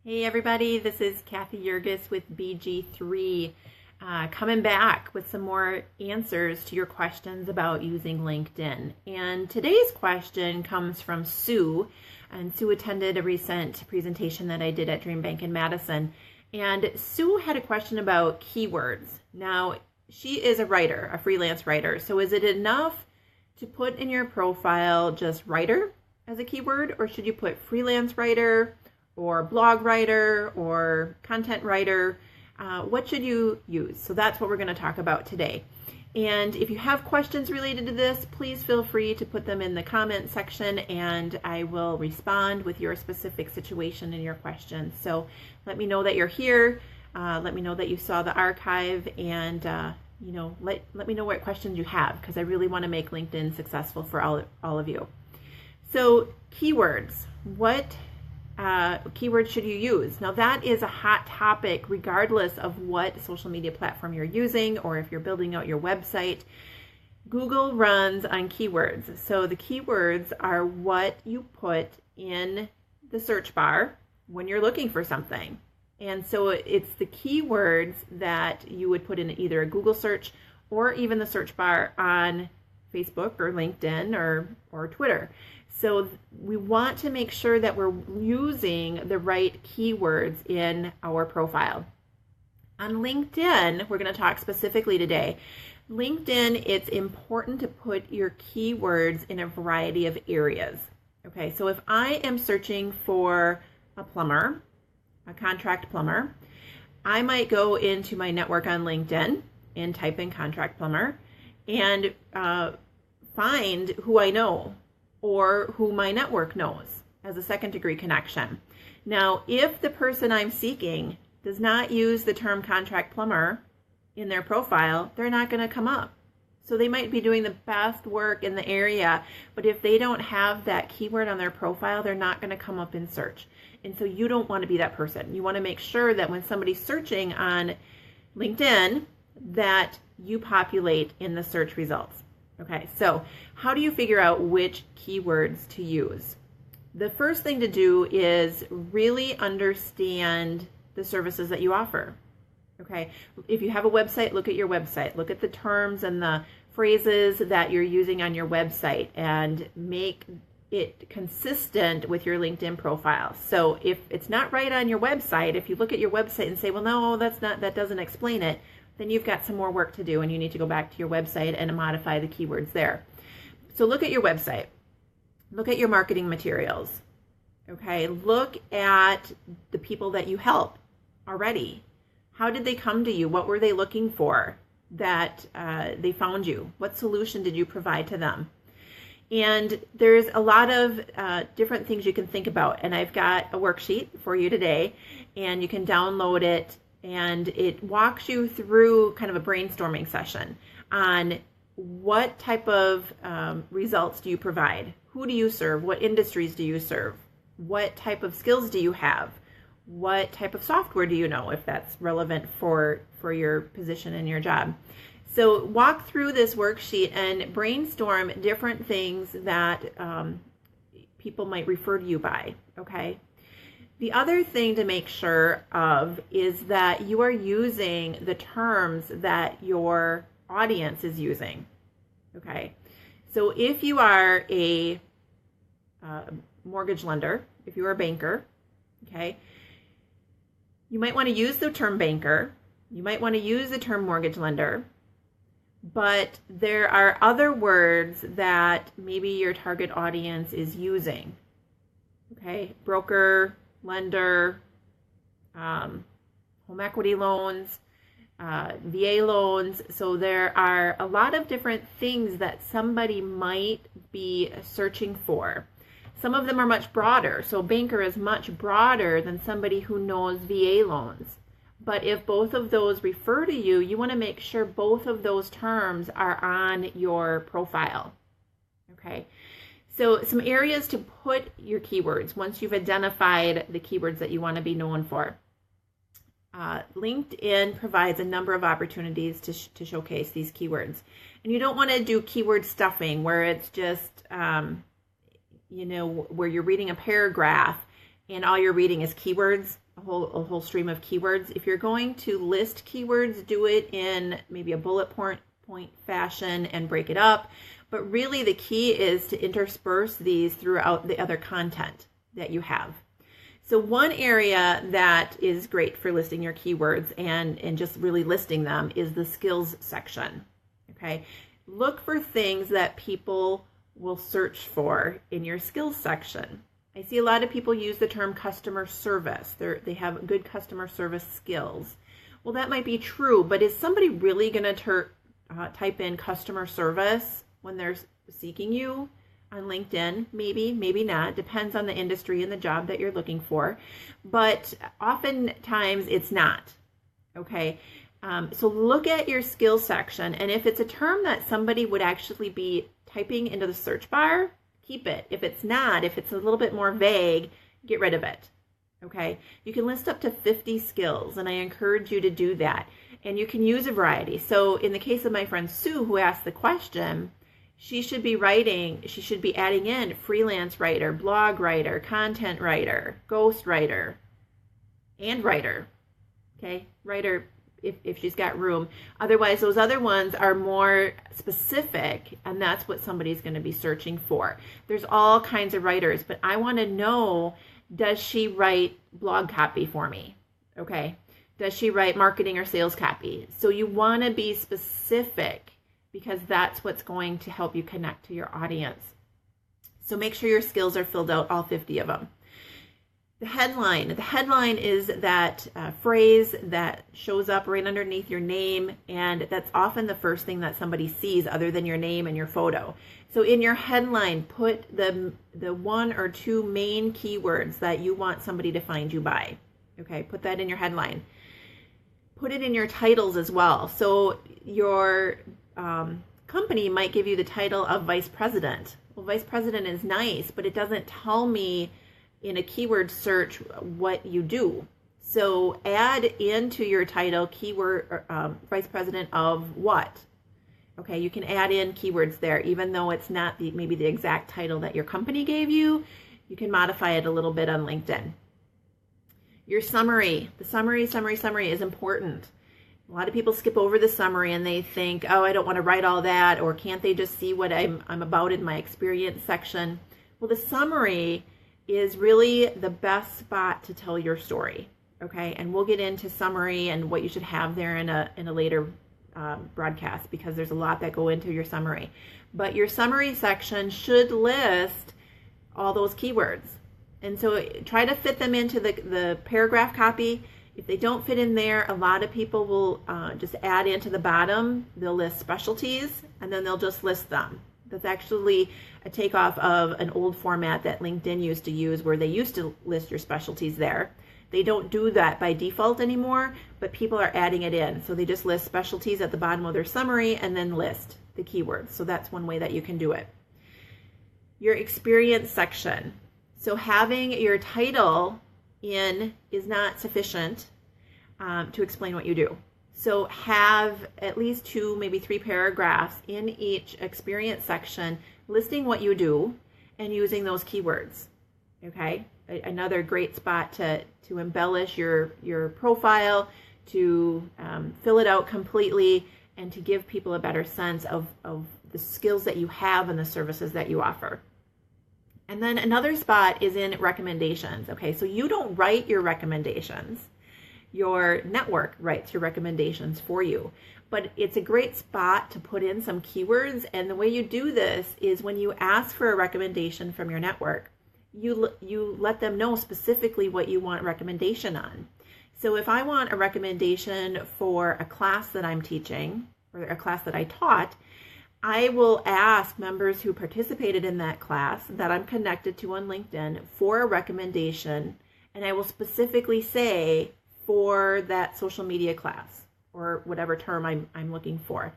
Hey everybody, this is Kathy Yergis with BG3, coming back with some more answers to your questions about using LinkedIn. And today's question comes from Sue, and Sue attended a recent presentation that I did at Dream Bank in Madison. And Sue had a question about keywords. Now, she is a writer, a freelance writer. So is it enough to put in your profile just writer as a keyword, or should you put freelance writer, or blog writer, or content writer? What should you use? So that's what we're going to talk about today. And if you have questions related to this, please feel free to put them in the comment section and I will respond with your specific situation and your questions. So let me know that you're here. Let me know that you saw the archive, and let me know what questions you have, because I really want to make LinkedIn successful for all of you. So keywords. What keywords should you use? Now that is a hot topic regardless of what social media platform you're using, or if you're building out your website. Google runs on keywords. So the keywords are what you put in the search bar when you're looking for something. And so it's the keywords that you would put in either a Google search or even the search bar on Facebook or LinkedIn or Twitter. So we want to make sure that we're using the right keywords in our profile. On LinkedIn, we're going to talk specifically today. LinkedIn, it's important to put your keywords in a variety of areas. Okay, so if I am searching for a plumber, a contract plumber, I might go into my network on LinkedIn and type in contract plumber and find who I know or who my network knows as a second degree connection. Now, if the person I'm seeking does not use the term contract plumber in their profile, they're not going to come up. So they might be doing the best work in the area, but if they don't have that keyword on their profile, they're not going to come up in search. And so you don't want to be that person. You want to make sure that when somebody's searching on LinkedIn, that you populate in the search results. Okay, so how do you figure out which keywords to use? The first thing to do is really understand the services that you offer. Okay, if you have a website, look at your website. Look at the terms and the phrases that you're using on your website and make it consistent with your LinkedIn profile. So if it's not right on your website, if you look at your website and say, well, no, that doesn't explain it, then you've got some more work to do and you need to go back to your website and modify the keywords there. So look at your website. Look at your marketing materials. Okay, look at the people that you help already. How did they come to you? What were they looking for that they found you? What solution did you provide to them? And there's a lot of different things you can think about. And I've got a worksheet for you today, and you can download it. And it walks you through kind of a brainstorming session on what type of results do you provide? Who do you serve? What industries do you serve? What type of skills do you have? What type of software do you know, if that's relevant for your position and your job? So walk through this worksheet and brainstorm different things that people might refer to you by, okay? The other thing to make sure of is that you are using the terms that your audience is using. Okay, so if you are a mortgage lender, if you're a banker, okay, you might want to use the term banker. You might want to use the term mortgage lender, but there are other words that maybe your target audience is using. Okay, broker, lender, home equity loans, VA loans. So there are a lot of different things that somebody might be searching for. Some of them are much broader. So banker is much broader than somebody who knows VA loans. But if both of those refer to you, you want to make sure both of those terms are on your profile. Okay. So some areas to put your keywords once you've identified the keywords that you want to be known for. LinkedIn provides a number of opportunities to showcase these keywords. And you don't want to do keyword stuffing where it's just, where you're reading a paragraph and all you're reading is keywords a whole stream of keywords. If you're going to list keywords, do it in maybe a bullet point fashion and break it up. But really the key is to intersperse these throughout the other content that you have. So one area that is great for listing your keywords and just really listing them is the skills section. Okay, look for things that people will search for in your skills section. I see a lot of people use the term customer service. They have good customer service skills. Well, that might be true, but is somebody really going to type in customer service when they're seeking you on LinkedIn? Maybe, maybe not. Depends on the industry and the job that you're looking for. But oftentimes it's not. Okay. So look at your skills section, and if it's a term that somebody would actually be typing into the search bar, keep it. If it's not, if it's a little bit more vague, get rid of it. Okay. You can list up to 50 skills, and I encourage you to do that. And you can use a variety. So in the case of my friend Sue, who asked the question, she should be adding in freelance writer, blog writer, content writer, ghost writer, and writer. Okay, writer if she's got room. Otherwise, those other ones are more specific, and that's what somebody's going to be searching for. There's all kinds of writers, but I want to know, does she write blog copy for me? Okay, does she write marketing or sales copy? So you want to be specific, because that's what's going to help you connect to your audience. So make sure your skills are filled out, all 50 of them. The headline is that phrase that shows up right underneath your name, and that's often the first thing that somebody sees other than your name and your photo. So in your headline, put the 1 or 2 main keywords that you want somebody to find you by. Okay, put that in your headline. Put it in your titles as well. So your company might give you the title of vice president. Well, vice president is nice, but it doesn't tell me in a keyword search what you do. So add into your title keyword vice president of what. Okay, you can add in keywords there, even though it's not maybe the exact title that your company gave you. You can modify it a little bit on LinkedIn. Your summary, the summary is important. A lot of people skip over the summary and they think, oh, I don't want to write all that, or can't they just see what I'm about in my experience section? Well, the summary is really the best spot to tell your story. Okay, and we'll get into summary and what you should have there in a later broadcast, because there's a lot that go into your summary. But your summary section should list all those keywords. And so try to fit them into the paragraph copy. If they don't fit in there, a lot of people will just add into the bottom. They'll list specialties, and then they'll just list them. That's actually a takeoff of an old format that LinkedIn used to use, where they used to list your specialties there. They don't do that by default anymore, but people are adding it in. So they just list specialties at the bottom of their summary and then list the keywords. So that's one way that you can do it. Your experience section. So having your title in is not sufficient to explain what you do. So have at least 2, maybe 3 paragraphs in each experience section listing what you do and using those keywords. Okay, another great spot to embellish your profile, to fill it out completely, and to give people a better sense of the skills that you have and the services that you offer. And then another spot is in recommendations. Okay, so you don't write your recommendations. Your network writes your recommendations for you. But it's a great spot to put in some keywords. And the way you do this is when you ask for a recommendation from your network, you let them know specifically what you want recommendation on. So if I want a recommendation for a class that I'm teaching, or a class that I taught, I will ask members who participated in that class that I'm connected to on LinkedIn for a recommendation, and I will specifically say for that social media class, or whatever term I'm looking for.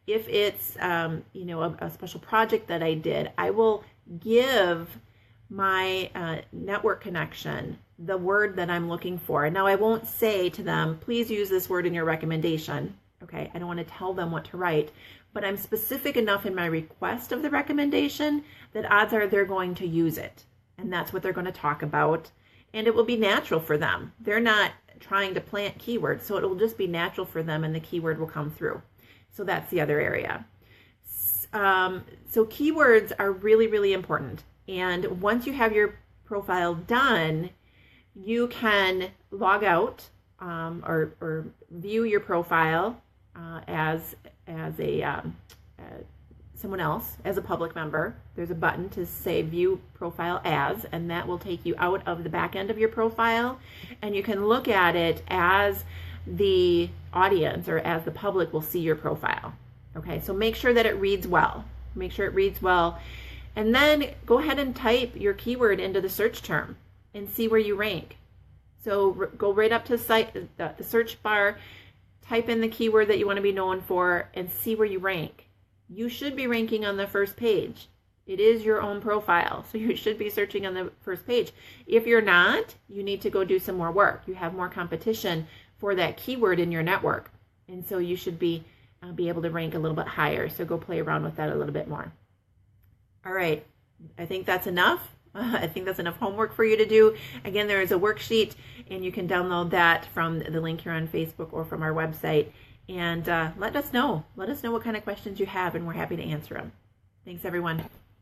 If it's a special project that I did, I will give my network connection the word that I'm looking for. Now, I won't say to them, please use this word in your recommendation. Okay, I don't want to tell them what to write, but I'm specific enough in my request of the recommendation that odds are they're going to use it, and that's what they're going to talk about. and it will be natural for them. They're not trying to plant keywords, so it will just be natural for them and the keyword will come through. So that's the other area. So keywords are really, really important. And once you have your profile done, you can log out or view your profile as someone else, as a public member. There's a button to say view profile as, and that will take you out of the back end of your profile, and you can look at it as the audience or as the public will see your profile. Okay, so make sure that it reads well. Make sure it reads well, and then go ahead and type your keyword into the search term and see where you rank. So go right up to the search bar, type in the keyword that you want to be known for, and see where you rank. You should be ranking on the first page. It is your own profile, so you should be searching on the first page. If you're not, you need to go do some more work. You have more competition for that keyword in your network, and so you should be able to rank a little bit higher. So go play around with that a little bit more. All right, I think that's enough. I think that's enough homework for you to do. Again, there is a worksheet, and you can download that from the link here on Facebook or from our website. And let us know. Let us know what kind of questions you have, and we're happy to answer them. Thanks, everyone.